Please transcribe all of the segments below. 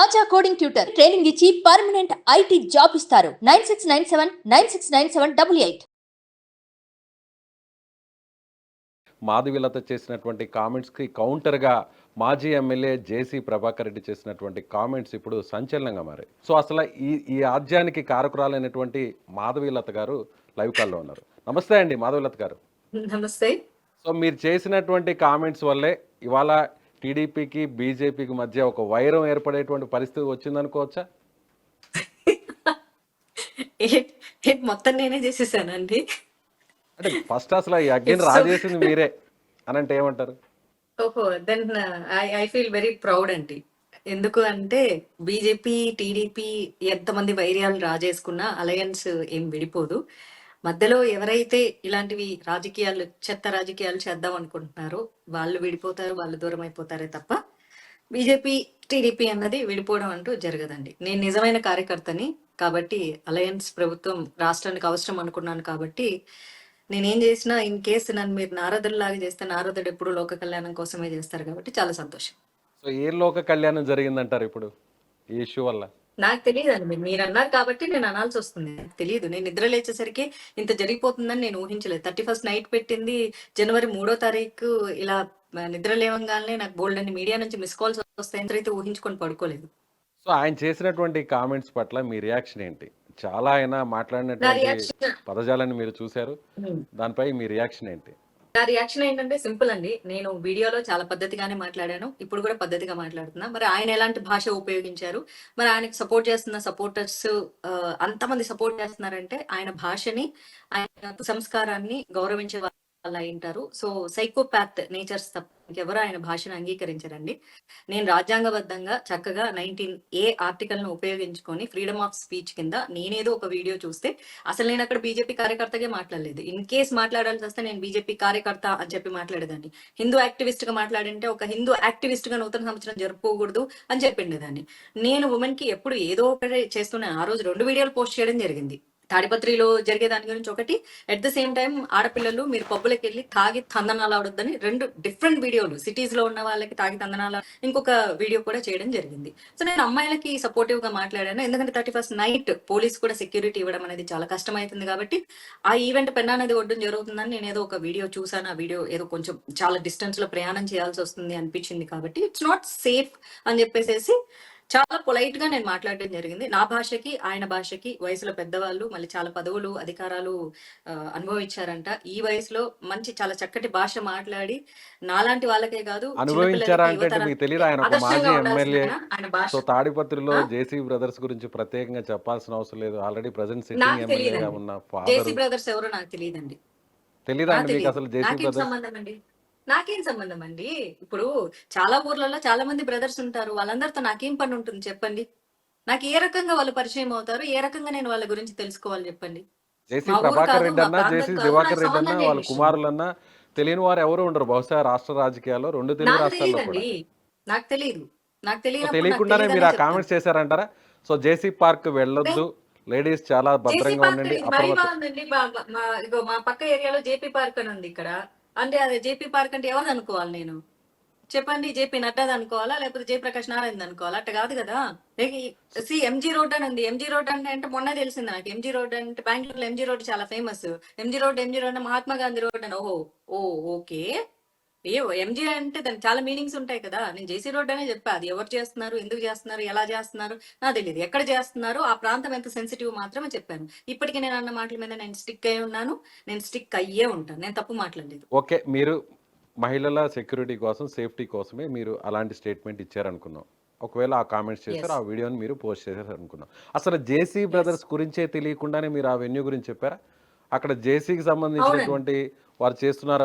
ఆచా coding tutor training ఇచ్చి permanent IT job ఇస్తారు. 9697969788. మాధవిలత చేసినటువంటి కామెంట్స్కి కౌంటర్గా మాజీ ఎమ్మెల్యే జేసీ ప్రభాకర్ రెడ్డి చేసినటువంటి కామెంట్స్ ఇప్పుడు సంచలనంగా మారాయి. సో అసలు ఈ ఆద్యానికి కారకురాలైనటువంటి మాధవిలత గారు లైవ్ కాల్లో ఉన్నారు. నమస్తే అండి మాధవిలత గారు. నమస్తే. సో మీరు చేసినటువంటి కామెంట్స్ వల్లే ఇవాళ టీడీపీకి బీజేపీకి మధ్య ఒక వైరం ఏర్పడేటువంటి పరిస్థితి వచ్చిందనుకోవచ్చా? మొత్తం నేనే చేసేసానండి. అంటే ఫస్ట్ అసలు ఈ అగ్గిని రాజేసింది మీరే అని అంటే ఏమంటారు? ఓహో, then I feel very proud అండి. ఎందుకు అంటే బీజేపీ టీడీపీ ఎంతమంది వైర్యాలు రాజేసుకున్నా అలయన్స్ ఏం విడిపోదు. మధ్యలో ఎవరైతే ఇలాంటివి రాజకీయాలు చెత్త రాజకీయాలు చేద్దాం అనుకుంటున్నారో వాళ్ళు విడిపోతారు, వాళ్ళు దూరం అయిపోతారే తప్ప బీజేపీ టీడీపీ అన్నది విడిపోవడం అంటూ జరగదండి. నేను నిజమైన కార్యకర్తని కాబట్టి అలయన్స్ ప్రభుత్వం రాష్ట్రానికి అవసరం అనుకున్నాను కాబట్టి నేనేం చేసినా ఇన్ కేసు నన్ను మీరు నారదుడిలాగా చేస్తే నారదుడు ఎప్పుడు లోక కళ్యాణం కోసమే చేస్తారు కాబట్టి చాలా సంతోషం. సో ఏ లోక కళ్యాణం జరిగిందంటారు ఇప్పుడు ఈ ఇష్యూ వల్ల? నాకు తెలియదండి, మీరు అన్నారు కాబట్టి నేను అనాల్సి వస్తుంది. నాకు తెలియదు. నేను నిద్ర లేచేసరికి ఇంత జరిగిపోతుందని నేను ఊహించలేదు. 31st నైట్ పెట్టింది, జనవరి 3వ తారీఖు ఇలా నిద్ర లేవంగానే నాకు బోల్డ్ అని మీడియా నుంచి మిస్ కాల్స్ వస్తాయని అయితే ఊహించుకొని పడుకోలేదు. సో ఆయన చేసినటువంటి కామెంట్స్ పట్ల మీ రియాక్షన్ ఏంటి? చాలా ఆయన మాట్లాడినటువంటి పదజాలాన్ని మీరు చూశారు, దానిపై మీ రియాక్షన్ ఏంటి? నా రియాక్షన్ ఏంటంటే సింపుల్ అండి. నేను వీడియోలో చాలా పద్ధతిగానే మాట్లాడాను, ఇప్పుడు కూడా పద్ధతిగా మాట్లాడుతున్నా. మరి ఆయన ఎలాంటి భాష ఉపయోగించారు, మరి ఆయనకు సపోర్ట్ చేస్తున్న సపోర్టర్స్ అంతమంది సపోర్ట్ చేస్తున్నారంటే ఆయన భాషని, ఆయన సంస్కారాన్ని గౌరవించే వాళ్ళు అయింటారు. సో సైకోపాత్ నేచర్స్ తప్ప ఇంకెవరు ఆయన భాషను అంగీకరించారండి. నేను రాజ్యాంగబద్ధంగా చక్కగా 19A ఆర్టికల్ ను ఉపయోగించుకొని ఫ్రీడమ్ ఆఫ్ స్పీచ్ కింద నేనేదో ఒక వీడియో చూస్తే అసలు నేను అక్కడ బీజేపీ కార్యకర్తగా మాట్లాడలేదు. ఇన్ కేస్ మాట్లాడాల్సి వస్తే నేను బీజేపీ కార్యకర్త అని చెప్పి మాట్లాడేదాన్ని. హిందూ యాక్టివిస్ట్ గా మాట్లాడింటే ఒక హిందూ యాక్టివిస్ట్ గా నూతన సంవత్సరం జరుపుకోకూడదు అని చెప్పిండేదాన్ని. నేను ఉమెన్ కి ఎప్పుడు ఏదో ఒకటి చేస్తున్నాను. ఆ రోజు 2 వీడియోలు పోస్ట్ చేయడం జరిగింది. తాడిపత్రిలో జరిగే దాని గురించి ఒకటి, అట్ ద సేమ్ టైం ఆడపిల్లలు మీరు పబ్బులకు వెళ్ళి తాగి తందనాలు ఆడొద్దని 2 డిఫరెంట్ వీడియోలు, సిటీస్ లో ఉన్న వాళ్ళకి తాగి తందనాల ఇంకొక వీడియో కూడా చేయడం జరిగింది. సో నేను అమ్మాయిలకి సపోర్టివ్ గా మాట్లాడాను. ఎందుకంటే 31st నైట్ పోలీస్ కూడా సెక్యూరిటీ ఇవ్వడం అనేది చాలా కష్టమవుతుంది కాబట్టి ఆ ఈవెంట్ పెన్నా నది ఒడ్డున జరుగుతుందని నేను ఏదో ఒక వీడియో చూసాను. ఆ వీడియో ఏదో కొంచెం చాలా డిస్టెన్స్ లో ప్రయాణం చేయాల్సి వస్తుంది అనిపించింది కాబట్టి ఇట్స్ నాట్ సేఫ్ అని చెప్పేసి చాలా పొలైట్ గా నేను మాట్లాడడం జరిగింది. నా భాషకి ఆయన భాషకి వయసులో పెద్దవాళ్ళు, మళ్ళీ చాలా పదవులు అధికారాలు అనుభవించారంట. ఈ వయసులో మంచి చాలా చక్కటి భాష మాట్లాడి నాలాంటి వాళ్ళకే కాదు అనుభవించారా అంటే మీకు తెలియదు. ఆయన ఒక మాజీ ఎమ్మెల్యే. సో తాడిపత్రిలో జేసీ బ్రదర్స్ గురించి ప్రత్యేకంగా చెప్పాల్సిన అవసరం లేదు. ఆల్రెడీ ప్రెజెంట్ సిట్టింగ్ ఎమ్మెల్యేగా ఉన్న జేసీ బ్రదర్స్ ఎవరో నాకు తెలియదండి. తెలీదా అండి మీకు అసలు జేసీ బ్రదర్స్? సంబంధం అండి, నాకేం సంబంధం అండి? ఇప్పుడు చాలా ఊర్లలో చాలా మంది బ్రదర్స్ ఉంటారు, వాళ్ళందరితో నాకేం పని ఉంటుంది చెప్పండి? నాకు ఏ రకంగా వాళ్ళు పరిచయం అవుతారు, ఏ రకంగా నేను వాళ్ళ గురించి తెలుసుకోవాలి చెప్పండి? జేసీ ప్రభాకర్ రెడ్డి అన్నా, జేసీ దివాకర్ రెడ్డి అన్నా, వాళ్ళ కుమారులన్నా తెలియని వారు ఎవరు ఉండరు బహుశా రాష్ట్ర రాజకీయాల్లో, 2 తెలుగు రాష్ట్రాల్లో కూడా. నాకు తెలియదు. నాకు తెలియకుండానే మీరు ఆ కామెంట్స్ చేశారంటారా? సో జేసీ పార్క్ వెళ్ళొద్దు, లేడీస్ చాలా భద్రంగా ఉండండి. మా పక్క ఏరియాలో జేపీ పార్క్ అని ఉంది ఇక్కడ. అంటే అదే జేపీ పార్క్ అంటే ఎవరు అనుకోవాలి నేను? చెప్పండి, జేపీ నడ్డాది అనుకోవాలా, లేకపోతే జయప్రకాష్ నారాయణ అనుకోవాలా? అట్ట కాదు కదా. ఎంజీ రోడ్ అని ఉంది. ఎంజీ రోడ్ అంటే మొన్న తెలిసింది నాకు. ఎంజీ రోడ్ అంటే బెంగళూరులో ఎంజీ రోడ్ చాలా ఫేమస్. ఎంజీ రోడ్ అంటే మహాత్మా గాంధీ రోడ్ అని. ఓకే. ఎంజీ అంటే దానికి చాలా మీనింగ్స్ ఉంటాయి కదా. నేను జేసీ రోడ్ అనే చెప్పా. అది ఎవరు చేస్తున్నారు, ఎందుకు చేస్తున్నారు, ఎలా చేస్తున్నారు నాకు తెలియదు. ఎక్కడ చేస్తున్నారు, ఆ ప్రాంతం ఎంత సెన్సిటివ్ మాత్రమే చెప్పాను. ఇప్పటికీ నేను అన్న మాటల మీద నేను స్టిక్ అయి ఉన్నాను, నేను స్టిక్ అయ్యే ఉంటాను. నేను తప్పు మాట్లాడలేదు. ఓకే, మీరు మహిళల సెక్యూరిటీ కోసం, సేఫ్టీ కోసమే మీరు అలాంటి స్టేట్మెంట్ ఇచ్చారనుకున్నాం. ఒకవేళ ఆ కామెంట్స్ చేశారు, ఆ వీడియోని మీరు పోస్ట్ చేశారు అనుకున్నాం. అసలు జేసీ బ్రదర్స్ గురించే తెలియకుండానే మీరు ఆ వెన్యూ గురించి చెప్పారా? అక్కడ జేసీకి సంబంధించినటువంటి వారు చేస్తున్నారు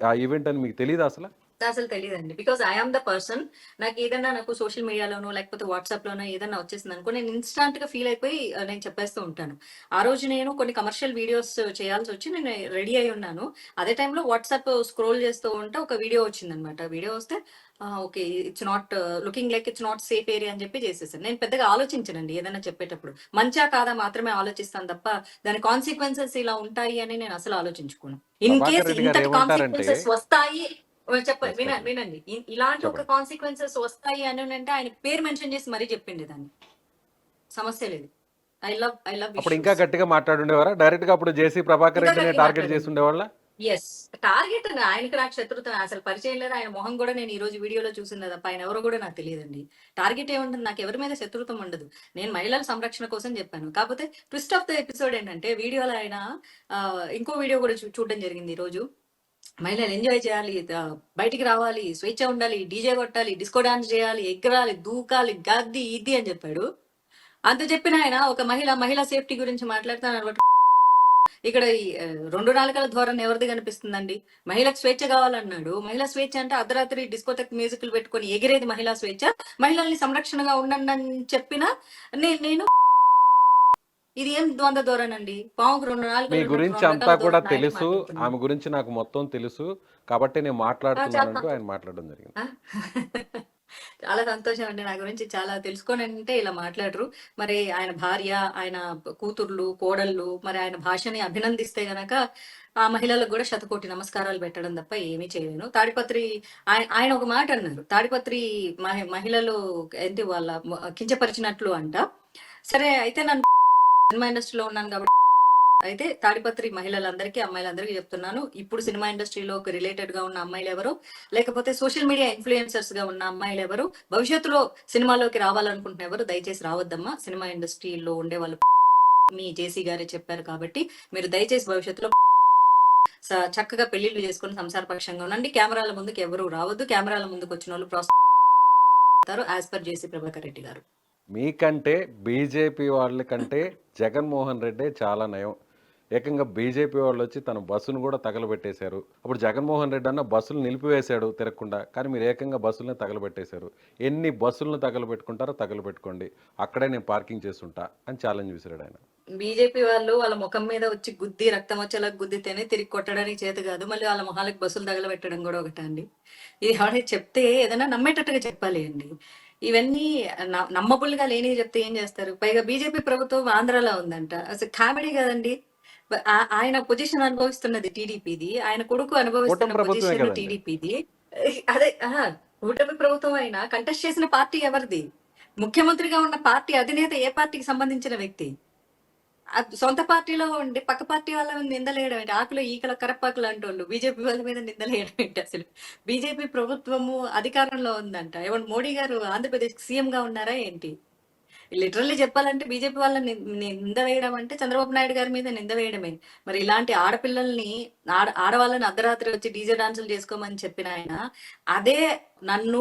ఆ ఈవెంట్ అని మీకు తెలియదు అసలు? అసలు తెలియదండి. Because I am the person. నాకు సోషల్ మీడియాలోనో లేకపోతే వాట్సాప్ లోనో ఏదైనా వచ్చేసింది అనుకో, నేను ఇన్స్టాంట్ గా ఫీల్ అయిపోయి నేను చెప్పేస్తూ ఉంటాను. ఆ రోజు నేను కొన్ని కమర్షియల్ వీడియోస్ చేయాల్సి వచ్చి నేను రెడీ అయి ఉన్నాను. అదే టైంలో వాట్సాప్ స్క్రోల్ చేస్తూ ఉంటే ఒక వీడియో వచ్చింది అనమాట. వీడియో వస్తే okay, it's not looking like it's not safe area అని చెప్పి చేసేసాను. నేను పెద్దగా ఆలోచించనండి ఏదైనా చెప్పేటప్పుడు. మంచా కాదా మాత్రమే ఆలోచిస్తాను తప్ప దాని కాన్సిక్వెన్సెస్ ఇలా ఉంటాయి అని నేను అసలు ఆలోచించుకోను. ఇన్ కేసు ఇంతటి కాన్సిక్వెన్సెస్ వస్తాయి చెప్పండి, రెస్పెక్ట్ వినండి. ఇలాంటి ఒక చెప్పండి. కాన్సిక్వెన్సెస్ వస్తాయి అని అంటే ఆయన పేరు మెన్షన్ చేసి మరీ చెప్పింది దాన్ని. సమస్య లేదు. ఐ లవ్ అప్పుడు ఇంకా ఇష్యూస్. గట్టిగా మాట్లాడుండేవారా? డైరెక్ట్‌గా అప్పుడు జేసీ ప్రభాకర్ ఇంకా రెడ్డిని గట్టిగా టార్గెట్ మాట్లాడండి. చేసి ఉండేవాళ్ళా? యెస్. టార్గెట్ ఆయనకి నాకు శత్రుత అసలు పరిచయం లేదు. ఆయన మొహం గూడా నేను ఈరోజు వీడియోలో చూసిందే తప్ప ఆయన ఎవరో గూడా నాకు తెలీదండి. టార్గెట్ ఏముంటుంది? నాకు ఎవరి మీద శత్రుత్వం ఉండదు. నేను మహిళల సంరక్షణ కోసం చెప్పాను. కాకపోతే ట్విస్ట్ ఆఫ్ ద ఎపిసోడ్ ఏంటంటే వీడియోలో ఆయన ఇంకో వీడియో గూడా చూడడం జరిగింది ఈరోజు. మహిళలు ఎంజాయ్ చేయాలి, బయటికి రావాలి, స్వేచ్ఛ ఉండాలి, డీజే కొట్టాలి, డిస్కో డాన్స్ చేయాలి, ఎగరాలి, దూకాలి, గద్ది ఇది అని చెప్పాడు. అంత చెప్పిన ఆయన ఒక మహిళా సేఫ్టీ గురించి మాట్లాడుతాను. ఇక్కడ ఈ 2 నాలుకల ధోరణి ఎవరిది కనిపిస్తుందండి? మహిళకు స్వేచ్ఛ కావాలన్నాడు. మహిళా స్వేచ్ఛ అంటే అర్ధరాత్రి డిస్కోటెక్ మ్యూజిక్‌లు పెట్టుకొని ఎగిరేది మహిళా స్వేచ్ఛ. మహిళల్ని సంరక్షణగా ఉండండని చెప్పినా నేను ఇది ఏం ద్వంద్వ ధోరణండి? పావుకు 2 మీ నాలుకలు ఉన్నట్టు గురించి 2 అంతా రకాల కూడా ధోరణి ఆయనకు తెలుసు. మాట్లాడుతున్నాడు. ఆమె గురించి నాకు మొత్తం తెలుసు. కాబట్టి నేను చాలా మాట్లాడుతున్నానంటూ ఆయన మాట్లాడడం జరిగింది. ఆ! చాలా సంతోషం అండి. నా గురించి చాలా తెలుసుకోనంటే ఇలా మాట్లాడరు. మరి ఆయన భార్య, ఆయన కూతుర్లు, కోడళ్ళు మరి ఆయన భాషని అభినందిస్తే గనక ఆ మహిళలకు గూడా శతకోటి నమస్కారాలు పెట్టడం తప్ప ఏమీ చేయలేను. తాడిపత్రి ఆయన ఒక మాట అన్నారు. తాడిపత్రి మహిళలు ఏంటి వాళ్ళ కించపరిచినట్లు అంట. సరే అయితే నన్ను సినిమా ఇండస్ట్రీలో ఉన్నాను కాబట్టి అయితే తాడిపత్రి మహిళలందరికీ, అమ్మాయిలందరికీ చెప్తున్నాను. ఇప్పుడు సినిమా ఇండస్ట్రీలోకి రిలేటెడ్ గా ఉన్న అమ్మాయిలు ఎవరు, లేకపోతే సోషల్ మీడియా ఇన్ఫ్లుయెన్సర్స్ గా ఉన్న అమ్మాయిలు ఎవరు, భవిష్యత్తులో సినిమాలోకి రావాలనుకుంటున్న ఎవరు దయచేసి రావద్దమ్మా. సినిమా ఇండస్ట్రీలో ఉండే వాళ్ళు మీ జేసీ గారే చెప్పారు కాబట్టి మీరు దయచేసి భవిష్యత్తులో చక్కగా పెళ్లిళ్ళు చేసుకుని సంసారపక్షంగా ఉండండి. కెమెరాల ముందుకు ఎవరు రావద్దు. కెమెరాల ముందుకు వచ్చిన వాళ్ళు ప్రోత్సహిస్తారు యాజ్ పర్ జేసీ ప్రభాకర్ రెడ్డి గారు. మీకంటే బీజేపీ వాళ్ళ కంటే జగన్మోహన్ రెడ్డే చాలా నయం. ఏకంగా బీజేపీ వాళ్ళు వచ్చి తన బస్సును కూడా తగలబెట్టేశారు. అప్పుడు జగన్మోహన్ రెడ్డి అన్న బస్సులు నిలిపివేశాడు తిరగకుండా. కానీ మీరు ఏకంగా బస్సులను తగలబెట్టేశారు. ఎన్ని బస్సులను తగలబెట్టుకుంటారో తగలబెట్టుకోండి, అక్కడే నేను పార్కింగ్ చేస్తుంటా అని ఛాలెంజ్ విసిరాడు ఆయన. బీజేపీ వాళ్ళు వాళ్ళ ముఖం మీద వచ్చి గుద్ది రక్తం వచ్చేలా గుద్దితేనే తిరిగి కొట్టడానికి చేత కాదు. మళ్ళీ వాళ్ళ మొహాలకు బస్సులు తగలబెట్టడం కూడా ఒకటా అండి? ఇది ఎవరైనా చెప్తే ఏదైనా నమ్మేటట్టుగా చెప్పాలి అండి. ఇవన్నీ నమ్మబుల్ గా లేని చెప్తే ఏం చేస్తారు? పైగా బీజేపీ ప్రభుత్వం ఆంధ్రాలో ఉందంట. అసలు కామెడీ కదండి. ఆయన పొజిషన్ అనుభవిస్తున్నది టీడీపీది, ఆయన కొడుకు కూటమి అనుభవిస్తున్న ప్రభుత్వమే పొజిషన్ కదండి. టీడీపీది. అదే కూటమి ప్రభుత్వం అయినా కంటెస్ట్ చేసిన పార్టీ ఎవరిది? ముఖ్యమంత్రిగా ఉన్న పార్టీ అధినేత ఏ పార్టీకి సంబంధించిన వ్యక్తి? సొంత పార్టీలో ఉండి పక్క పార్టీ వాళ్ళ మీద నిందలేయడం ఏంటి? ఆకులు ఈకల కరపాకులు అంటోళ్ళు బీజేపీ వాళ్ళ మీద నిందలేయడం ఏంటి అసలు? బీజేపీ ప్రభుత్వము అధికారంలో ఉందంట. ఏమన్నా మోడీ గారు ఆంధ్రప్రదేశ్ సీఎం గా ఉన్నారా ఏంటి? లిటరల్లీ చెప్పాలంటే బీజేపీ వాళ్ళని నింద వేయడం అంటే చంద్రబాబు నాయుడు గారి మీద నింద వేయడమే. మరి ఇలాంటి ఆడపిల్లల్ని ఆడవాళ్ళని అర్ధరాత్రి వచ్చి డీజే డాన్సులు చేసుకోమని చెప్పిన ఆయన అదే నన్ను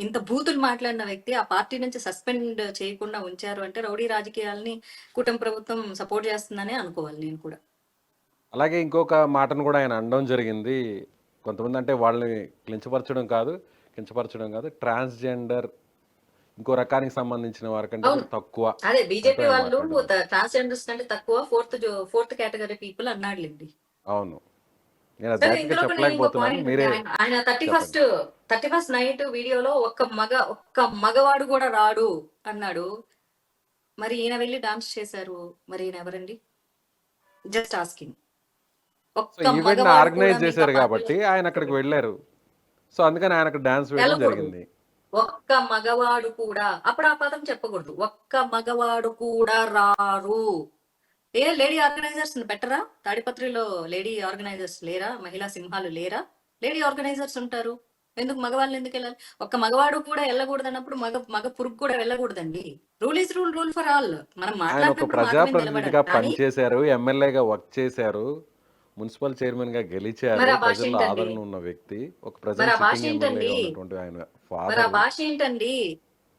ఇంత బూతులు మాట్లాడిన వ్యక్తి ఆ పార్టీ నుంచి సస్పెండ్ చేయకుండా ఉంచారు అంటే రౌడీ రాజకీయాలని కూటమి ప్రభుత్వం సపోర్ట్ చేస్తుందనే అనుకోవాలి నేను కూడా. అలాగే ఇంకొక మాటను కూడా ఆయన అనడం జరిగింది. కొంతమంది అంటే వాళ్ళని కించపరచడం కాదు, ట్రాన్స్జెండర్ ఇంకో రకానికి సంబంధించిన వారికంటే అవును. కూడా తక్కువ. అదే బీజేపీ ఆయన వాళ్ళు మాట్లాడారు. ట్రాన్స్జెండర్స్ కంటే తక్కువ ఫోర్త్ కేటగిరీ పీపుల్ అన్నాడులేండి. అవును, నేను సరే ఎగ్జాక్ట్గా ఇందులో కూడా ఇంకో చెప్పలేకపోతున్నాను, పాయింట్ మీరే ఆయన చెప్పండి. 31st నైట్ వీడియోలో ఒక్క మగవాడు కూడా రాడు అన్నాడు. మరి ఈయన వెళ్ళి డాన్స్ చేశారు. మరి ఈయన ఎవరండి? Just asking. సో ఒక్క ఈవెంట్ మగవాడు కూడా ఆర్గనైజ్ మిగతా చేశారు పార్టీలో కాబట్టి ఆయన అక్కడికి వెళ్ళారు. సో అందుకని ఆయనకు డాన్స్ వేయడం వెళ్ళకూడదు. జరిగింది. ఒక్క మగవాడు కూడా, అప్పుడు ఆ పదం చెప్పకూడదు. ఒక్క మగవాడు కూడా రారు. లేడీ ఆర్గనైజర్స్ పెట్టరా? తాడిపత్రిలో లేడీ ఆర్గనైజర్స్ లేరా? మహిళా సింహాలు లేరా? లేడీ ఆర్గనైజర్స్ ఉంటారు. ఎందుకు మగవాళ్ళు ఎందుకు వెళ్ళాలి? ఒక్క మగవాడు కూడా వెళ్ళకూడదు అన్నప్పుడు మగ పురుగు కూడా వెళ్ళకూడదండి. Rule is rule for all. మనం ఆయన ఒక మాట్లాడినప్పుడు మాట మీద నిలబడాలి. ప్రజాప్రతినిధిగా కానీ పనిచేశారు, ఎమ్మెల్యేగా వర్క్ చేశారు, మున్సిపల్ చైర్మన్ గా గెలిచారు, మరి ఆ భాష ప్రజల్లో ఏంటండి? ఆదరణ ఉన్న వ్యక్తి, ఒక మరి ప్రజెంట్ ఆ భాష సిట్టింగ్ ఏంటండి? ఎమ్మెల్యేగా ఉన్నటువంటి ఆయన మరి ఆ ఫాదర్. భాష ఏంటండి?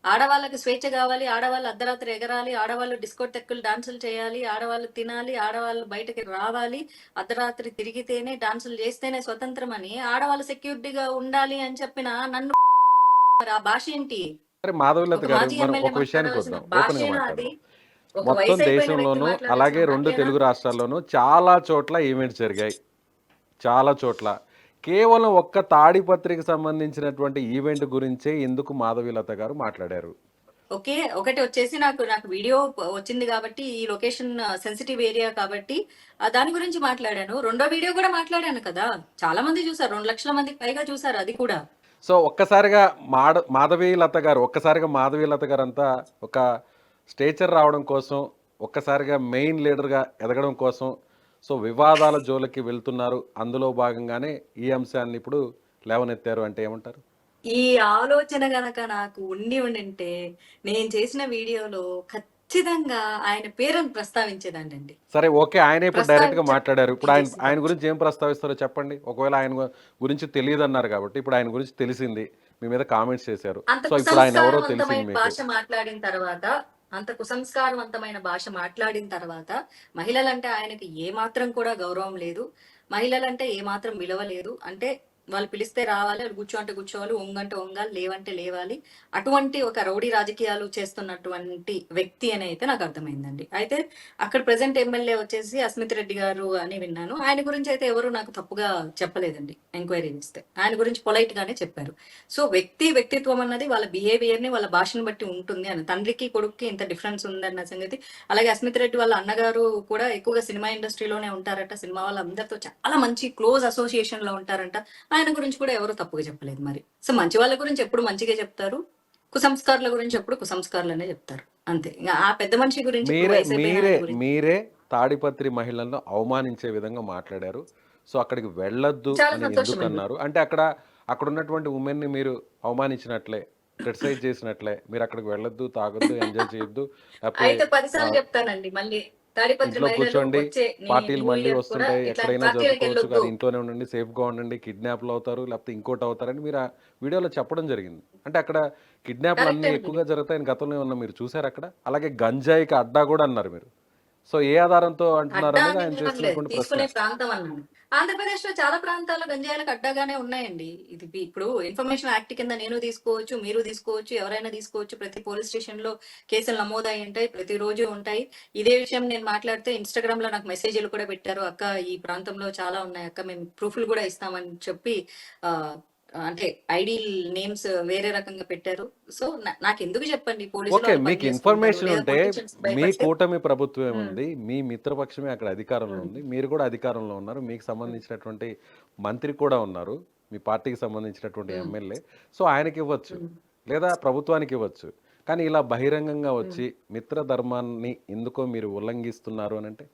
ఆడవాళ్ళకి స్వేచ్ఛ కావాలి, ఆడవాళ్ళు అర్ధరాత్రి ఎగరాలి, ఆడవాళ్ళు డిస్కోటెక్కులు డాన్సులు చేయాలి, ఆడవాళ్ళు తినాలి, ఆడవాళ్ళు బయటకి రావాలి, అర్ధరాత్రి తిరిగితేనే డాన్సులు చేస్తేనే స్వతంత్రం అని ఆడవాళ్ళు సెక్యూరిటీగా ఉండాలి అని చెప్పిన నన్ను మరి ఆ భాష ఏంటి? సరే మాధవీలత ఒక గారు, మాజీ మనం ఎమ్మెల్యే ఒక విషయానికి మాట్లాడాల్సిన వద్దాం, భాష ఓపెన్ గా అది? మాట్లాడదాం. ఒక మొత్తం వయసు అయిపోయిన వ్యక్తి దేశంలోనూ మాట్లాడాల్సిన అలాగే 2 మాటలేనా? తెలుగు రాష్ట్రాల్లోనూ చాలా చోట్ల ఈవెంట్స్ జరిగాయి. చాలా చోట్ల కేవలం ఒక్క తాడిపత్రికి సంబంధించినటువంటి ఈవెంట్ గురించే ఎందుకు మాధవీలత గారు మాట్లాడారు? ఓకే. ఒకటి వచ్చేసి నాకు నాకు వీడియో వచ్చింది కాబట్టి ఈ లొకేషన్ సెన్సిటివ్ ఏరియా కాబట్టి దాని గురించి మాట్లాడాను. రెండో వీడియో కూడా మాట్లాడాను కదా! చాలా మంది చూసారు. 2,00,000 మందికి పైగా చూసారు అది కూడా. సో ఒక్కసారిగా మాధవీలత గారంతా ఒక స్టేచర్ రావడం కోసం, ఒక్కసారిగా మెయిన్ లీడర్‌గా ఎదగడం కోసం, సో వివాదాల జోలికి వెళ్తున్నారు. అందులో భాగంగానే ఈ అంశాన్ని ఇప్పుడు లేవనెత్తారు అంటే ఏమంటారు? ఈ ఆలోచన గనక నాకు ఉండింటే నేను చేసిన వీడియోలో ఖచ్చితంగా ఆయన పేరును ప్రస్తావించేదాన్నండి. సరే ఓకే. ఆయనే ఇప్పుడు డైరెక్ట్‌గా మాట్లాడారు. ఇప్పుడు ఆయన ఆయన చేసేదాన్ని. గురించి ఏం ప్రస్తావిస్తారో చెప్పండి. ఒకవేళ ఆయన గురించి తెలీదన్నారు కాబట్టి, ఇప్పుడు ఆయన గురించి తెలిసింది. మీ మీద కామెంట్స్ చేశారు. అంత సో ఇప్పుడు ఆయన ఎవరో కుసంస్కారవంతమైన తెలిసింది మీకు. భాష మాట్లాడిన తర్వాత అంత కుసంస్కారవంతమైన భాష మాట్లాడిన తర్వాత మహిళలంటే ఆయనకి ఏమాత్రం కూడా గౌరవం లేదు. మహిళలంటే ఏమాత్రం విలువ లేదు. అంటే వాళ్ళు పిలిస్తే రావాలి, వాళ్ళు కూర్చో అంటే కూర్చోవాలి, ఒంగంటే ఒంగాలి, లేవంటే లేవాలి. అటువంటి ఒక రౌడీ రాజకీయాలు చేస్తున్నటువంటి వ్యక్తి అని అయితే నాకు అర్థమైందండి. అయితే అక్కడ ప్రెజెంట్ ఎమ్మెల్యే వచ్చేసి అస్మిత్ రెడ్డి గారు అని విన్నాను. ఆయన గురించి అయితే ఎవరు నాకు తప్పుగా చెప్పలేదండి. ఎంక్వైరీ చేస్తే ఆయన గురించి పొలైట్ గానే చెప్పారు. సో వ్యక్తిత్వం అన్నది వాళ్ళ బిహేవియర్ ని వాళ్ళ భాషను బట్టి ఉంటుంది అని, తండ్రికి కొడుక్కి ఇంత డిఫరెన్స్ ఉందన్న సంగతి. అలాగే అస్మిత్ రెడ్డి వాళ్ళ అన్నగారు కూడా ఎక్కువగా సినిమా ఇండస్ట్రీలోనే ఉంటారట. సినిమా వాళ్ళందరితో చాలా మంచి క్లోజ్ అసోసియేషన్ లో ఉంటారంట. ఆయన గురించి కూడా ఎవరు తప్పుగా చెప్పలేదు మరి. సో మంచి వాళ్ళ గురించి ఎప్పుడు మంచిగా చెప్తారు, కుసంస్కారుల గురించి ఎప్పుడు కుసంస్కారులనే చెప్తారు. అంతే. ఇంకా ఆ పెద్ద మనిషి గురించి ఇప్పుడు మీరే వయసు అయిపోయిన మీరే ఆయన గురించి మీరే తాడిపత్రి మహిళలను అవమానించే విధంగా మాట్లాడారు. సో అక్కడికి వెళ్ళొద్దు చాలా అని సంతోషం అండి. ఎందుకన్నారు? అంటే అక్కడ ఉన్నటువంటి ఉమెన్‌ని మీరు అవమానించినట్లే, క్రిటిసైజ్ చేసినట్లే. మీరు అక్కడికి వెళ్ళొద్దు, తాగొద్దు, ఎంజాయ్ చేయొద్దు. లేకపోతే అయితే 10 సార్లు ఆహ్, చెప్తానండి మళ్ళీ. తాడిపత్రి ఇంట్లో మహిళలు కూర్చోండి. వచ్చే పార్టీలు న్యూ మళ్ళీ ఇయర్ కూడా వస్తుంటాయి. ఇట్లాంటి ఎక్కడైనా పార్టీలకు జరుపుకోవచ్చు. వెళ్ళొద్దు. కానీ ఇంట్లోనే ఉండండి, సేఫ్‌గా ఉండండి. కిడ్నాప్‌లు అవుతారు. లేకపోతే ఇంకోటి అవుతారని మీరు ఆ వీడియోలో చెప్పడం జరిగింది. అంటే అక్కడ కిడ్నాప్‌లు కరెక్ట్ అన్నీ అండి. ఎక్కువగా జరుగుతాయని గతంలో ఏమన్నా మీరు చూసారా అక్కడ? అలాగే గంజాయికి అడ్డా కూడా అన్నారు మీరు. సో ఏ ఆధారంతో అడ్డా అంటున్నారనేది అని ఆయన అనలేదు. చేస్తున్నటువంటి ప్రశ్న. తీసుకునే ప్రాంతం అన్నాను. ఆంధ్రప్రదేశ్ లో చాలా ప్రాంతాల్లో గంజాయిలకు అడ్డాగానే ఉన్నాయండి. ఇది ఇప్పుడు ఇన్ఫర్మేషన్ యాక్ట్ కింద నేను తీసుకోవచ్చు, మీరు తీసుకోవచ్చు, ఎవరైనా తీసుకోవచ్చు. ప్రతి పోలీస్ స్టేషన్ లో కేసులు నమోదై ఉంటాయి, ప్రతిరోజు ఉంటాయి. ఇదే విషయం నేను మాట్లాడితే ఇన్స్టాగ్రామ్ లో నాకు మెసేజ్లు కూడా పెట్టారు. అక్క ఈ ప్రాంతంలో చాలా ఉన్నాయి అక్క, మేము ప్రూఫ్లు కూడా ఇస్తామని చెప్పి ఆ అంటే ఐడి నేమ్స్ వేరే రకంగా పెట్టారు. సో నాకు ఎందుకు చెప్పండి, పోలీసులు ఓకే. వాళ్ళు పని మీకు చేసుకుంటారు ఇన్ఫర్మేషన్ లేదా ఉంటే పొలిటీషియన్స్ మీ భయపడితే. కూటమి ప్రభుత్వమే ఉమ్, ఉంది. మీ మిత్రపక్షమే అక్కడ అధికారంలో ఉమ్, ఉంది. మీరు కూడా అధికారంలో ఉన్నారు. మీకు ఉమ్, సంబంధించినటువంటి మంత్రి కూడా ఉన్నారు. మీ పార్టీకి సంబంధించినటువంటి ఉమ్, ఎమ్మెల్యే. సో ఆయనకివ్వచ్చు. ఉమ్. లేదా ప్రభుత్వానికి ఇవ్వచ్చు. కానీ ఇలా బహిరంగంగా హ్మ్. వచ్చి మిత్ర ధర్మాన్ని ఎందుకో మీరు ఉల్లంఘిస్తున్నారు అనంటే?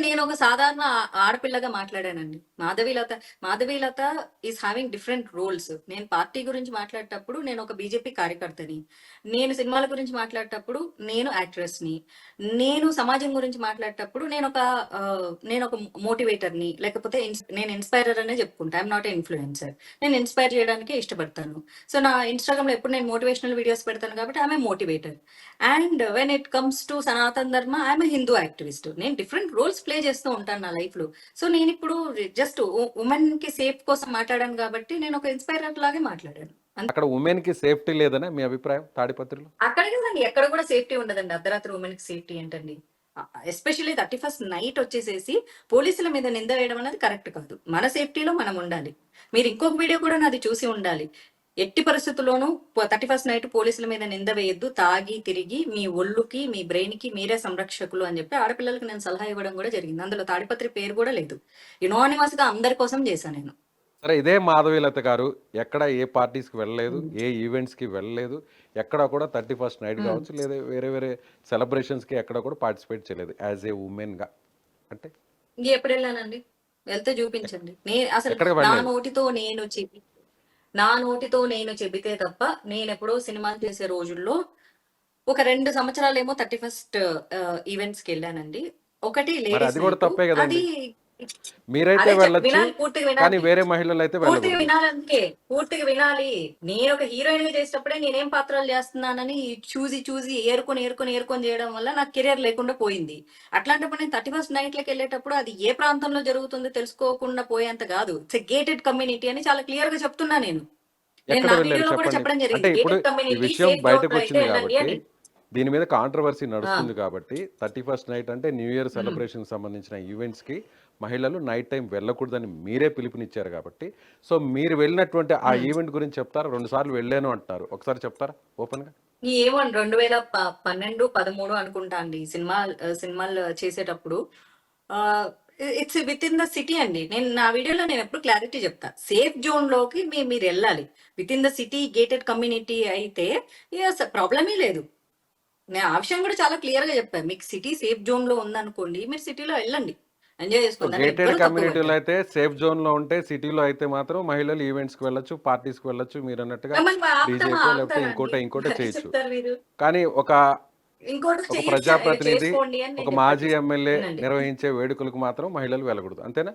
నేను ఒక సాధారణ ఆడపిల్లగా మాట్లాడానండి. Madhavi Latha is having different roles. నేను పార్టీ గురించి మాట్లాడేటప్పుడు నేను ఒక బీజేపీ కార్యకర్తని. నేను సినిమాల గురించి మాట్లాడేటప్పుడు నేను యాక్ట్రెస్‌ని. నేను సమాజం గురించి మాట్లాడేటప్పుడు నేనొక మోటివేటర్‌ని. లేకపోతే నేను ఇన్‌స్పైరర్ అనే చెప్పుకుంటా. I'm not a influencer. నేను ఇన్‌స్పైర్ చేయడానికే ఇష్టపడతాను. సో నా ఇన్‌స్టాగ్రామ్‌లో ఎప్పుడు నేను మోటివేషనల్ వీడియోస్ పెడతాను కాబట్టి I'm a motivator. And when it comes to Sanatan ధర్మ ఐఎమ్ హిందూ యాక్టివిస్ట్. నేను డిఫరెంట్ రోల్స్ ప్లే చేస్తూ ఉంటాను నా లైఫ్ లో. సో నేను ఇప్పుడు జస్ట్ ఉమెన్ కి సేఫ్ కోసం మాట్లాడాను కాబట్టి నేను ఒక ఇన్స్పైరర్ లాగే మాట్లాడాను. అక్కడ ఉమెన్‌కి సేఫ్టీ లేదనా మీ అభిప్రాయం తాడిపత్రిలో? అక్కడ కదండి, ఎక్కడ కూడా సేఫ్టీ ఉండదండి. అర్ధరాత్రి ఉమెన్ కి సేఫ్టీ ఏంటండి? ఎస్పెషల్లీ 31st నైట్ వచ్చేసేసి పోలీసుల మీద నింద వేయడం అనేది కరెక్ట్ కాదు. మన సేఫ్టీలో మనం ఉండాలి. మీరు ఇంకొక వీడియో కూడా నాది చూసి ఉండాలి. ఎట్టి పరిస్థితుల్లోనూ 31st నైట్ పోలీసుల మీద నింద వేయొద్దు. తాగి తిరిగి మీ ఒళ్ళుకి మీ బ్రెయిన్ కి మీరే సంరక్షకులు అని చెప్పి ఆడపిల్లలకి నేను సలహా ఇవ్వడం కూడా జరిగింది. అందులో తాడిపత్రి పేరు కూడా లేదు. యునానిమస్ గా అందరి కోసం చేశాను నేను. సరే ఇదే మాధవీలత గారు ఎక్కడ ఏ పార్టీస్‌కి వెళ్ళలేదు. ఏ ఈవెంట్స్‌కి వెళ్ళలేదు. ఎక్కడ కూడా 31st నైట్ ఉమ్. కావచ్చు, లేదా వేరే వేరే సెలబ్రేషన్స్‌కి ఎక్కడ కూడా పార్టిసిపేట్ చేయలేదు. యాజ్ ఏ వుమెన్‌గా. అంటే ఇంక ఎప్పుడు వెళ్ళానండి? వెళ్తే చూపించండి. నేను అసలు ఎక్కడికి నా వెళ్ళలేదు. నోటితో నేను చెప్పి నా నోటితో నేను చెబితే తప్ప నేనెప్పుడో సినిమాలు చేసే రోజుల్లో ఒక 2 సంవత్సరాలేమో 31st ఈవెంట్స్‌కి వెళ్ళానండి. ఒకటి మరి లేడీస్ అది కూడా నైట్. తప్పే అది కదండీ! మీరైతే అదే వెళ్ళొచ్చు. వినాలి, పూర్తిగా కానీ వినాలి. వేరే మహిళలైతే పూర్తిగా వెళ్ళకూడదు. వినాలి అందుకే. పూర్తిగా వినాలి. నేను ఒక హీరోయిన్‌గా చేసేటప్పుడే నేనేం పాత్రలు చేస్తున్నానని చూసి ఏరుకొని చేయడం వల్ల నాకు కెరియర్ లేకుండా పోయింది. అట్లాంటప్పుడు నేను 31st నైట్‌లకెళ్ళేటప్పుడు అది ఏ ప్రాంతంలో జరుగుతుందో తెలుసుకోకుండా పోయేంత కాదు. ఇట్స్ ఎ గేటెడ్ కమ్యూనిటీ అని చాలా క్లియర్‌గా చెప్తున్నా నేను. నేను ఎక్కడ నా వెళ్లారు వీడియోలో కూడా చెప్పండి? చెప్పడం అంటే జరిగింది. ఇప్పుడు గేటెడ్ ఈ కమ్యూనిటీ విషయం సేఫ్ జోన్‌లో అయితే బయటకొచ్చింది వెళ్ళండి కాబట్టి, అని. దీని మీద కాంట్రోవర్సీ ఆ! నడుస్తుంది కాబట్టి 31st నైట్ అంటే న్యూ ఇయర్ హ్మ్. సెలబ్రేషన్‌కి సంబంధించిన ఈవెంట్స్‌కి మహిళలు నైట్ టైమ్ వెళ్ళకూడదని మీరే పిలుపునిచ్చారు కాబట్టి, సో మీరు వెళ్ళినటువంటి ఆ హ్మ్. ఈవెంట్ గురించి చెప్తారా? 2 సార్లు వెళ్ళాను అంటున్నారు. ఒకసారి చెప్తారా ఓపెన్‌గా? ఏమో 2012, 13 అనుకుంటా అండి. సినిమాలు చేసేటప్పుడు it's with in the city అండి. నేను నా వీడియోలో నేను ఎప్పుడు క్లారిటీ చెప్తా. సేఫ్ జోన్ లోకి మీరు వెళ్ళాలి. With in the city gated community అయితే ప్రాబ్లమే లేదు. నేను ఆ విషయం కూడా చాలా క్లియర్ గా చెప్పాను. మీకు సిటీ సేఫ్ జోన్ లో ఉందనుకోండి, మీరు సిటీలో వెళ్ళండి, ఎంజాయ్ సో చేసుకోండి. దాన్ని గేటెడ్ ఎవ్వరూ తప్పు కమ్యూనిటీలో పట్టరు. అయితే సేఫ్ జోన్లో ఉంటే, సిటీలో అయితే మాత్రం మహిళలు ఈవెంట్స్కి వెళ్ళొచ్చు, పార్టీస్కి వెళ్ళొచ్చు, మీరు అన్నట్టుగా మిమ్మల్ని డీజేకో లేకపోతే ఆపుతారండి. ఇంకోటో అదే చేయొచ్చు. చెప్తారు మీరు. కానీ ఒక ఇంకోటి ఒక చేయొచ్చు, ప్రజాప్రతినిధి, చేసుకోండి అని ఒక నేను మాజీ చెప్పట్లేదు. ఎమ్మెల్యే వినండి. నిర్వహించే వేడుకలకు మాత్రం మహిళలు వెళ్ళకూడదు, అంతేనా?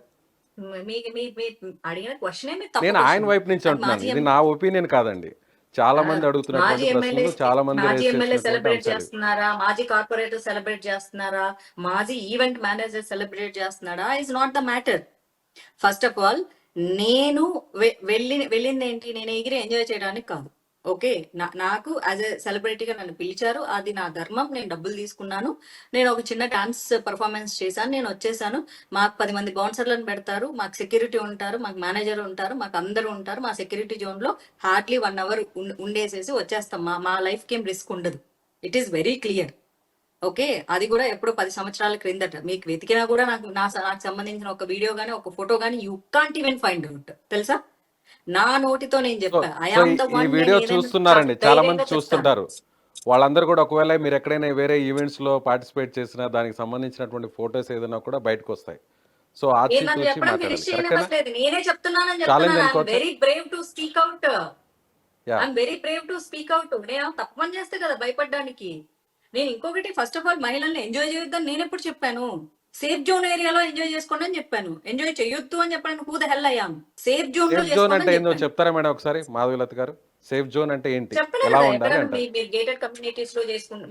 మీకు మీ మీ అడిగిన క్వశ్చనే మీరు తప్పు నేను ఆయన క్వశ్చన్. వైపు నుంచి అది అంటున్నాను, ఇది నా ఒపీనియన్ కాదండి. చాలా మంది మాజీ అడుగుతున్నటువంటి ఎమ్మెల్యే ప్రశ్నలు, చాలా మంది మాజీ రేస్ ఎమ్మెల్యే చేసినటువంటి సెలబ్రేట్ అంశాలు ఇవి. చేస్తున్నారా, మాజీ కార్పొరేటర్ సెలబ్రేట్ చేస్తున్నారా, మాజీ ఈవెంట్ మేనేజర్ సెలబ్రేట్ చేస్తున్నాడా is not the matter. First of all నేను వెళ్ళింది ఏంటి, నేను ఎగిరి ఎంజాయ్ చేయడానికి కాదు. ఓకే, నాకు యాజ్ ఎ సెలబ్రిటీగా నన్ను పిలిచారు, అది నా ధర్మం. నేను డబ్బులు తీసుకున్నాను, నేను ఒక చిన్న డాన్స్ పర్ఫార్మెన్స్ చేశాను, నేను వచ్చేసాను. మాకు 10 మంది బౌన్సర్లను పెడతారు, మాకు సెక్యూరిటీ ఉంటారు, మాకు మేనేజర్ ఉంటారు, మాకు అందరూ ఉంటారు. మా సెక్యూరిటీ జోన్ లో హార్డ్లీ 1 అవర్ ఉండేసేసి వచ్చేస్తాం. మా లైఫ్ కి ఏం రిస్క్ ఉండదు. It is very clear. Okay, అది కూడా ఎప్పుడో 10 సంవత్సరాల క్రిందట. మీకు వెతికినా కూడా నాకు సంబంధించిన ఒక వీడియో గానీ ఒక ఫోటో గానీ you can't even find out, తెలుసా? నా నోటితో నేను సో చెప్పా. ఐ సో ఆమ్ ద ఈ వన్. నేను వీడియో ఏదైనా చూస్తున్నారండి, చాలా మంది ధైర్యంగా చెప్తాను. చూస్తుంటారు. వాళ్ళందరూ కూడా ఒకవేళ మీరు ఎక్కడైనా వేరే ఈవెంట్స్లో పార్టిసిపేట్ చేసినా, దానికి సంబంధించినటువంటి ఫోటోస్ ఏదైనా కూడా బయటకు వస్తాయి. సో నేను నన్ను ఆచితూచి చెప్పడం మాట్లాడాలి, ఫినిష్ కరెక్టేనా? చేయనివ్వట్లేదు. నేనే చెప్తున్నానని ఛాలెంజ్ చెప్తున్నాను. ఐఎమ్ అనుకోవచ్చా? Very Brave to speak out. Yeah. I'm very Brave to speak out. నేను తప్పు పని చేస్తే కదా భయపడడానికి. నేను ఇంకొకటి, ఫస్ట్ ఆఫ్ ఆల్ మహిళల్ని ఎంజాయ్ చేయొద్దని నేను ఎప్పుడు చెప్పాను? సేఫ్ జోన్ ఏరియాలో ఎంజాయ్ చేసుకోండి అని చెప్పాను. ఎంజాయ్ చేయొద్దు అని చెప్పడానికి హూ ద హెల్ అయ్యాం. సేఫ్ జోన్ లో సేఫ్ జోన్ చేసుకోండి అంటే అని ఏందో చెప్పాను. చెప్తారా మేడం ఒకసారి, మాధవీలత గారు? సేఫ్ జోన్ అంటే ఏంటి, చెప్పలే ఎలా కదా ఉండాలి ఎక్కడన్నా అంటారు? మీరు గేటెడ్ కమ్యూనిటీస్ లో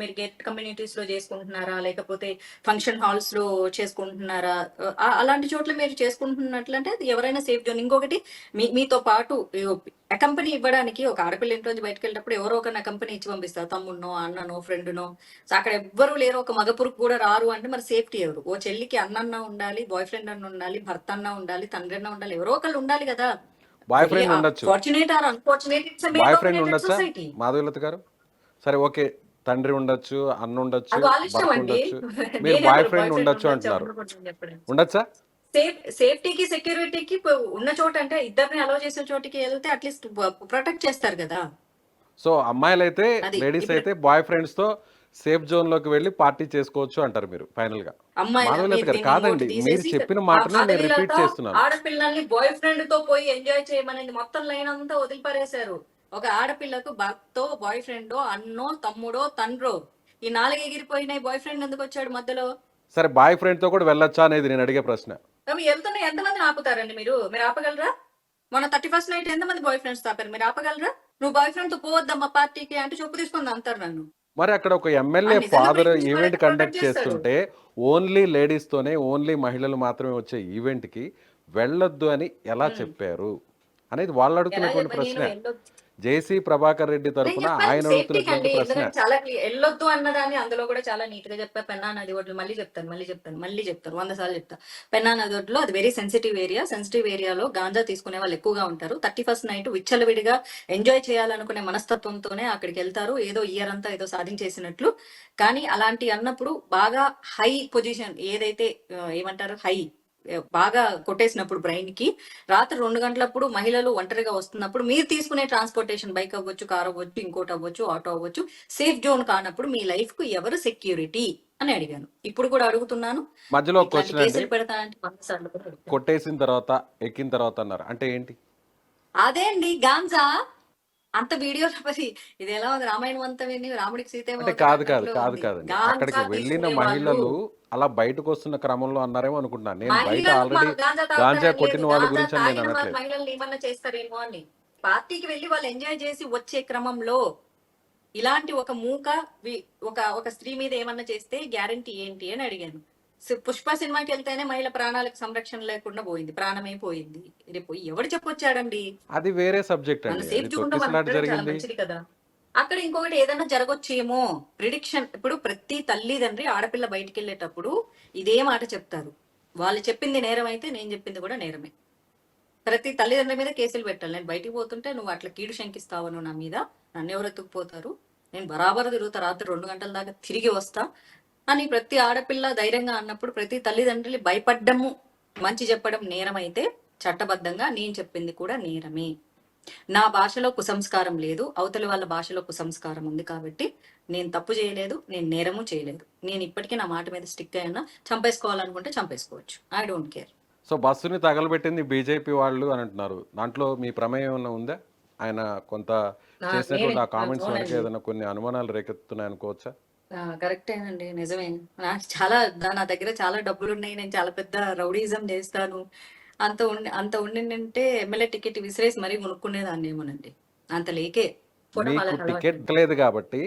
మీరు గేటెడ్ కమ్యూనిటీస్ లో చేసుకుంటున్నారా, లేకపోతే ఫంక్షన్ హాల్స్ లో చేసుకుంటున్నారా? అలాంటి చోట్ల మీరు చేసుకుంటున్నట్లంటే అది ఎవరైనా సేఫ్ జోన్. ఇంకొకటి, మీతో పాటు అకంపెనీ ఇవ్వడానికి ఒక ఆడపిల్ల ఇంటి నుంచి బయటకు వెళ్ళేటప్పుడు ఎవరో ఒకరిని అకంపెనీ ఇచ్చి పంపిస్తారు, తమ్ముడినో, అన్ననో, ఫ్రెండ్నో. సో అక్కడ ఎవ్వరు లేరు, ఒక మగపురుకు కూడా రారు అంటే మరి సేఫ్టీ ఎవరు? ఓ చెల్లికి అన్నన్నా ఉండాలి, బాయ్ ఫ్రెండ్ అన్న ఉండాలి, భర్త అన్నా ఉండాలి, తండ్రి అన్నా ఉండాలి, ఎవరో ఒకళ్ళు ఉండాలి కదా. బాయ్ వెరీ ఫ్రెండ్ ఉండొచ్చు, fortunate or unfortunate, it's male boy friend dominated ఉండొచ్చా సొసైటీ. మాధవీలత గారు? సరే ఓకే, తండ్రి ఉండొచ్చు, అన్న ఉండొచ్చు, అది వాళ్ళ ఇష్టం భర్త అండి. ఉండొచ్చు, మీరు నేను బాయ్ ఎవరు బాయ్ ఫ్రెండ్ ఫ్రెండ్ ఉండొచ్చు ఉండొచ్చు అంటున్నారు, ఉండకూడదు అని చెప్పడం. ఉండొచ్చా? సేఫ్టీకి సెక్యూరిటీకి ఉన్న చోట అంటే ఇద్దరిని అలో చేసే చోటికి వెళ్తే అట్లీస్ట్ ప్రొటెక్ట్ చేస్తారు కదా. సో అమ్మాయిలైతే, అది లేడీస్ ఇప్పుడు అయితే బాయ్ ఫ్రెండ్స్తో సేఫ్ జోన్లోకి వెళ్ళి పార్టీ చేసుకోవచ్చు అంటారు మీరు ఫైనల్గా. అమ్మాయిల మాధవీలత మీరు గారు దీన్ని ఇంకోటి కాదండి, మీరు తీసేసి చెప్పిన ఆ మాటనే నేను మాధవీలత రిపీట్ చేస్తున్నాను. ఆడపిల్లల్ని బాయ్ ఫ్రెండ్ తో పోయి ఎంజాయ్ చేయమనేది మొత్తం లైన్ అంతా వదిలిపారేశారు. ఒక ఆడపిల్లకు భర్తో, బాయ్ ఫ్రెండో, అన్నో, తమ్ముడో, తండ్రో, ఈ 4 ఎగిరిపోయినాయి. బాయ్ ఫ్రెండ్ ఎందుకు వచ్చాడు మధ్యలో? సరే బాయ్ ఫ్రెండ్తో కూడా వెళ్ళొచ్చా అనేది నేను అడిగే ప్రశ్న. వెళ్తున్న ఎంతమందిని ఆపుతారండి మీరు ఆపగలరా? మన 31st నైట్ ఎంతమంది బాయ్ ఫ్రెండ్స్ తాపారు, మీరు ఆపగలరా? నువ్వు బాయ్ ఫ్రెండ్ తో పోవద్దమ్మా పార్టీకి అంటే చెప్పు తీసుకుంది అంటారు నన్ను. మరి అక్కడ ఒక ఎమ్మెల్యే నిజంగా ఫాదర్ ప్రేమించి ఈవెంట్ ఎవరైనా కండక్ట్ ప్రొటెక్ట్ చేస్తారు. చేస్తుంటే, ఓన్లీ లేడీస్తోనే, ఓన్లీ మహిళలు మాత్రమే వచ్చే ఈవెంట్కి వెళ్ళొద్దు అని ఎలా చెప్పారు అనేది వాళ్ళు ఎలా అడుగుతున్నటువంటి చెప్పాను నేను? ప్రశ్న. జేసీ ప్రభాకర్ రెడ్డి నేను తరపున చెప్పాను ఆయన సేఫ్టీకి అండి. అడుగుతున్నటువంటి ప్రశ్న. ఎందుకంటే చాలా వెళ్ళొద్దు అన్నదాన్ని అందులో కూడా చాలా నీట్ గా చెప్పా. పెన్నా నది ఒడ్లు మళ్ళీ చెప్తాను 100 సార్లు చెప్తా. పెన్నా నది ఒడ్లో అది వెరీ సెన్సిటివ్ ఏరియా. సెన్సిటివ్ ఏరియాలో గాంజా తీసుకునే వాళ్ళు ఎక్కువగా ఉంటారు. 31st నైట్ విచ్చలవిడిగా ఎంజాయ్ చేయాలనుకునే మనస్తత్వంతోనే అక్కడికి వెళ్తారు, ఏదో ఇయర్ అంతా ఏదో సాధించేసినట్లు. కానీ అలాంటి అన్నప్పుడు బాగా హై పొజిషన్ ఏదైతే ఏమంటారు హై బాగా కొట్టేసినప్పుడు బ్రెయిన్ కి, రాత్రి 2 గంటలప్పుడు మహిళలు ఒంటరిగా వస్తున్నప్పుడు మీరు తీసుకునే ట్రాన్స్పోర్టేషన్ బైక్ అవ్వచ్చు, కార్ అవ్వచ్చు, ఇంకోటి అవ్వచ్చు, ఆటో అవ్వచ్చు, సేఫ్ జోన్ కానప్పుడు మీ లైఫ్ కు ఎవరు సెక్యూరిటీ అని అడిగాను. ఇప్పుడు కూడా అడుగుతున్నాను. మధ్యలో ఒక ఇట్లాంటి క్వశ్చన్ అండి, కేసులు పెడతానంటే 100 సార్లు కూడా పెడతాను. కొట్టేసిన తర్వాత ఎక్కిన తర్వాత అన్నారు అంటే ఏంటి? అదే అండి గాంజా. అంత వీడియోలో మరి ఇది ఎలా ఉంది, రామాయణం అంతా విని రాముడికి సీతేమో అంటే కాదు కాదు కాదు కాదండి, అక్కడికి వెళ్ళిన తీసుకునే వాళ్ళు మహిళలు అలా బయటకు వస్తున్న క్రమంలో అన్నారేమో అనుకుంటున్నాను. నేను బయట మహిళలు ఆల్రెడీ గాంజా గాంజా తాగుతారని కొట్టిన లేదు, వాళ్ళ గాంజా గురించి అని నేను తాగిన అనట్లేదు. మహిళల్ని ఏమన్నా చేస్తారేమో అని. పార్టీకి వెళ్ళి వాళ్ళు ఎంజాయ్ చేసి వచ్చే క్రమంలో ఇలాంటి ఒక ఒక స్త్రీ మీద ఏమన్నా చేస్తే గ్యారంటీ ఏంటి అని అడిగాను. పుష్ప సినిమాకి వెళ్తేనే మహిళ ప్రాణాలకు సంరక్షణ లేకుండా పోయింది, ప్రాణమే పోయింది. రేపు ఎవడు చెప్పొచ్చాడండి? అది వేరే సబ్జెక్ట్ మన అండి, సేఫ్ అది జోన్ లో మనం తొక్కిసలాట ఉండడం చాలా జరిగింది. మంచిది కదా. అక్కడ ఇంకొకటి ఏదైనా జరగొచ్చేమో ప్రిడిక్షన్. ఇప్పుడు ప్రతి తల్లిదండ్రి ఆడపిల్ల బయటికి వెళ్ళేటప్పుడు ఇదే మాట చెప్తారు, వాళ్ళు చెప్పింది నేరం అయితే నేను చెప్పింది కూడా నేరమే. ప్రతి తల్లిదండ్రుల మీద కేసులు పెట్టాలి. నేను బయటికి పోతుంటే నువ్వు అట్లా కీడు శంకిస్తావు నా మీద, నన్ను ఎవరు ఎత్తుకుపోతారు, నేను బరాబర్ తిరుగుతా, రాత్రి 2 గంటల దాకా తిరిగి వస్తా అని ప్రతి ఆడపిల్ల ధైర్యంగా అన్నప్పుడు ప్రతి తల్లిదండ్రులు భయపడ్డము మంచి చెప్పడం నేరమైతే చట్టబద్ధంగా నేను చెప్పింది కూడా నేరమే. నా భాషలో కుసంస్కారం లేదు, అవతలి వాళ్ళ భాషలో కుసంస్కారం ఉంది కాబట్టి నేను తప్పు చేయలేదు, నేను నేరము చేయలేదు. నేను ఇప్పటికీ నా మాట మీద స్టిక్ అయినా, చంపేసుకోవాలనుకుంటే చంపేసుకోవచ్చు. I don't care. సో బస్సుని తగలబెట్టింది బీజేపీ వాళ్ళు అని అంటున్నారు. దాంట్లో మీ ప్రమేయం ఏమైనా ఉందా? ఆయన కొంత చేసినటువంటి ఆ కామెంట్స్ వెనక ఏదైనా కొన్ని అనుమానాలు రేకెత్తున్నాయి అనుకోవచ్చా? కరెక్టేనండి, నిజమే. నాకు చాలా నా దగ్గర చాలా డబ్బులు ఉన్నాయి, నేను చాలా పెద్ద రౌడీజం చేస్తాను, అంత ఉండిందంటే ఎమ్మెల్యే టికెట్ విసిరేసి మరీ కొనుక్కునేదాన్ని ఏమోనండి. అంత లేకే మీకు టికెట్ లేదు కాబట్టి,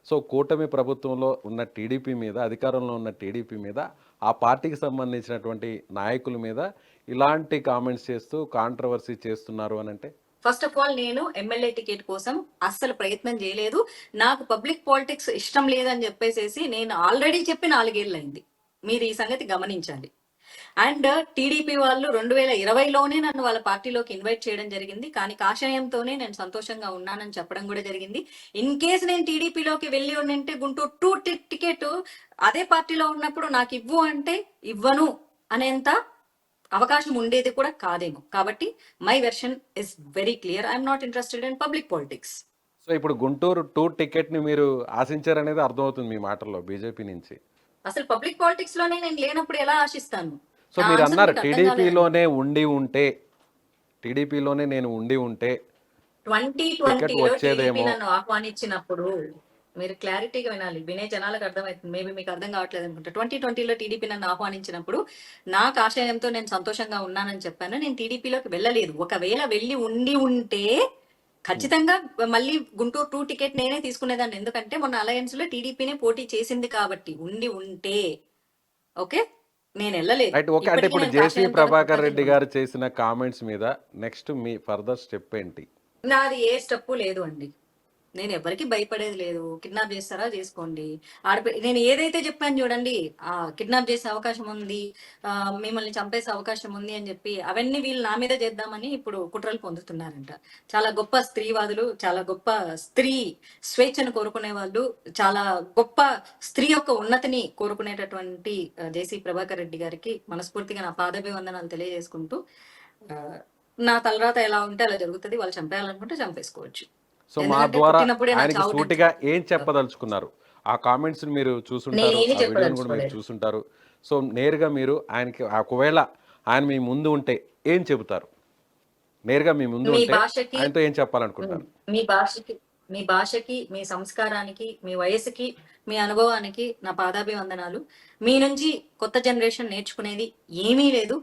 సో కూటమి ప్రభుత్వంలో ఉన్న టీడీపీ మీద, అధికారంలో ఉన్న టీడీపీ మీద, ఆ పార్టీకి సంబంధించినటువంటి నాయకుల మీద ఇలాంటి కామెంట్స్ చేస్తూ కాంట్రవర్సీ చేస్తున్నారు అని అంటే, ఫస్ట్ ఆఫ్ ఆల్ నేను ఎమ్మెల్యే టికెట్ కోసం అస్సలు ప్రయత్నం చేయలేదు. నాకు పబ్లిక్ పాలిటిక్స్ ఇష్టం లేదని చెప్పేసేసి నేను ఆల్రెడీ చెప్పి 4 ఏళ్ళు అయింది. మీరు ఈ సంగతి గమనించాలి. అండ్ టీడీపీ వాళ్ళు 2020లోనే నన్ను వాళ్ళ పార్టీలోకి ఇన్వైట్ చేయడం జరిగింది. కానీ కాషాయంతోనే నేను సంతోషంగా ఉన్నానని చెప్పడం కూడా జరిగింది. ఇన్ కేస్ నేను టీడీపీలోకి వెళ్ళి ఉండింటే గుంటూరు 2 టికెట్ అదే పార్టీలో ఉన్నప్పుడు నాకు ఇవ్వు అంటే ఇవ్వను అనేంత అవకాశం ఉండేది కూడా కాదేమో. కాబట్టి my version is very clear. I'm not interested in public politics. So ఇప్పుడు గుంటూరు 2 టికెట్ని మీరు ఆశించారనేది అర్థమవుతుంది మీ మాటల్లో బీజేపీ నుంచి. అసలు పబ్లిక్ పాలిటిక్స్ లోనే నేను లేనప్పుడు ఎలా ఆశిస్తాను? సో మీరు అన్నారు టీడీపీలోనే నేను ఉండి ఉంటే 2020లో టీడీపీ నన్ను ఆహ్వానించినప్పుడు మీరు క్లారిటీగా వినాలి, వినే జనాలకు అర్థమవుతుంది. మేబీ మీకు అర్థం కావట్లేదు అనుకుంటా. 2020లో టీడీపీ నన్ను ఆహ్వానించినప్పుడు నాకు ఆశయంతో నేను సంతోషంగా ఉన్నానని చెప్పాను. నేను టీడీపీలోకి వెళ్ళలేదు. ఒకవేళ వెళ్ళి ఉంటే ఖచ్చితంగా మళ్ళీ గుంటూరు 2 టికెట్ నేనే తీసుకునేదాన్ని. ఎందుకంటే మొన్న అలయన్స్ లో టీడీపీనే పోటీ చేసింది కాబట్టి. ఉంటే ఓకే, నేను వెళ్ళలేదు. అంటే ఇప్పుడు జేసీ ప్రభాకర్ రెడ్డి గారు చేసిన కామెంట్స్ మీద నెక్స్ట్ మీ ఫర్దర్ స్టెప్ ఏంటి? నాది ఏ స్టెప్ లేదు అండి. నేను ఎవరికి భయపడేది లేదు. కిడ్నాప్ చేస్తారా చేసుకోండి. నేను ఏదైతే చెప్పాను చూడండి, కిడ్నాప్ చేసే అవకాశం ఉంది, మిమ్మల్ని చంపేసే అవకాశం ఉంది అని చెప్పి అవన్నీ వీళ్ళు నా మీద చేద్దామని ఇప్పుడు కుట్రలు పొందుతున్నారంట. చాలా గొప్ప స్త్రీవాదులు, చాలా గొప్ప స్త్రీ స్వేచ్ఛను కోరుకునే వాళ్ళు, చాలా గొప్ప స్త్రీ యొక్క ఉన్నతిని కోరుకునేటటువంటి జేసీ ప్రభాకర్ రెడ్డి గారికి మనస్ఫూర్తిగా నా పాదాభివందనాలు తెలియజేసుకుంటూ, నా తలరాత ఎలా ఉంటే అలా జరుగుతుంది. వాళ్ళు చంపేయాలనుకుంటే చంపేసుకోవచ్చు. సో మా ద్వారా ఆయనకి సూటిగా ఏం చెప్పదలుచుకున్నారు? ఆ కామెంట్స్ మీరు చూసుంటారు, ఆ వీడియోని కూడా మీరు చూసుంటారు. సో నేరుగా మీరు ఆయనకి ఒకవేళ ఆయన మీ ముందు ఉంటే ఏం చెబుతారు? నేరుగా మీ ముందు ఉంటే ఆయనతో ఏం చెప్పాలనుకుంటారు? మీ భాషకి, మీ సంస్కారానికి, మీ వయసుకి, మీ అనుభవానికి నా పాదాభివందనాలు. మీ నుంచి కొత్త జనరేషన్ నేర్చుకునేది ఏమీ లేదు.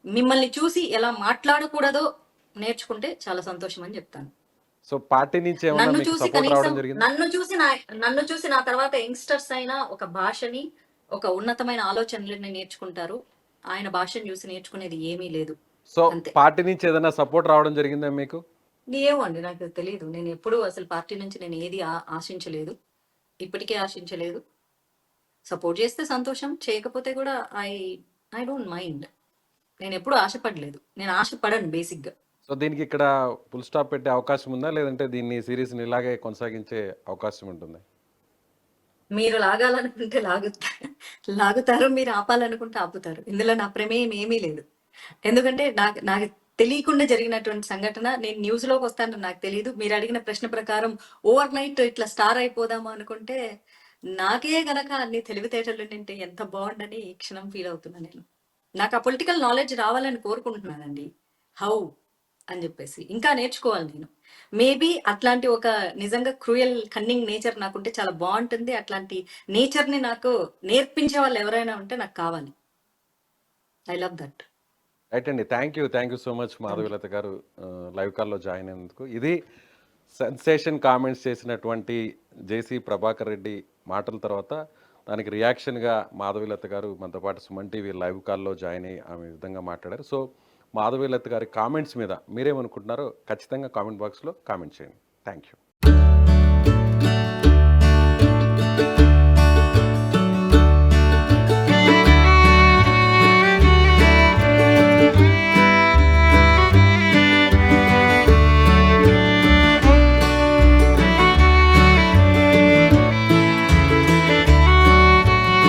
మిమ్మల్ని చూసి ఎలా మాట్లాడకూడదో నేర్చుకుంటే చాలా సంతోషం అని చెప్తాను. సో పార్టీ నుంచి నన్ను చూసి నా తర్వాత యంగ్స్టర్స్ అయినా ఒక భాషని, ఒక ఉన్నతమైన ఆలోచనలని నేర్చుకుంటారు. ఆయన భాషను చూసి నేర్చుకునేది ఏమీ లేదు. సో పార్టీ నుంచి ఏదైనా సపోర్ట్ రావడం జరిగిందా మీకు? ఏమో అండి, నాకు తెలియదు. నేను ఎప్పుడు అసలు పార్టీ నుంచి నేను ఏది ఆశించలేదు, ఇప్పటికే ఆశించలేదు. సపోర్ట్ చేస్తే సంతోషం, చేయకపోతే కూడా ఐ డోంట్ మైండ్. నేను ఎప్పుడు ఆశపడలేదు, నేను ఆశపడను బేసిక్ గా. సో దీనికి ఇక్కడ ఫుల్ స్టాప్ పెట్టే అవకాశం ఉందా, లేదంటే దీన్ని సిరీస్ని ఇలాగే కొనసాగించే అవకాశం ఉంటుంది? మీరు లాగాలనుకుంటే లాగుతారు, మీరు ఆపాలనుకుంటే ఆపుతారు. ఇందులో నా ప్రమేయం ఏమీ లేదు. ఎందుకంటే నాకు తెలియకుండా జరిగినటువంటి సంఘటన. నేను న్యూస్ లోకి వస్తాను, నాకు తెలియదు. మీరు అడిగిన ప్రశ్న ప్రకారం ఓవర్ నైట్ ఇట్లా స్టార్ అయిపోదాము అనుకుంటే, నాకే గనక అన్ని తెలివితేటలు నింటే ఎంత బాగుండని ఈ క్షణం ఫీల్ అవుతున్నా. నేను నాకు ఆ పొలిటికల్ నాలెడ్జ్ రావాలని కోరుకుంటున్నానండి. హౌ అని చెప్పేసి ఇంకా నేర్చుకోవాలి నేను. మేబీ అట్లాంటి ఒక నిజంగా క్రూయల్ కన్నింగ్ నేచర్ నాకుంటే చాలా బాగుంటుంది. అట్లాంటి నేచర్ ని నాకు నేర్పించే వాళ్ళు ఎవరైనా ఉంటే నాకు కావాలి. I love that. రైట్ అండి, thank you so much Madhavilatha గారు లైవ్ కాల్లో జాయిన్ అయినందుకు. ఇది సెన్సేషన్ కామెంట్స్ చేసినటువంటి జేసీ ప్రభాకర్ రెడ్డి మాటల తర్వాత దానికి రియాక్షన్గా మాధవీలత గారు మనతో పాటు సుమన్ టీవీ లైవ్ కాల్లో జాయిన్ అయ్యి ఆమె విధంగా మాట్లాడారు. సో మాధవీలత గారి కామెంట్స్ మీద మీరేమనుకుంటున్నారో ఖచ్చితంగా కామెంట్ బాక్స్లో కామెంట్ చేయండి. Thank you.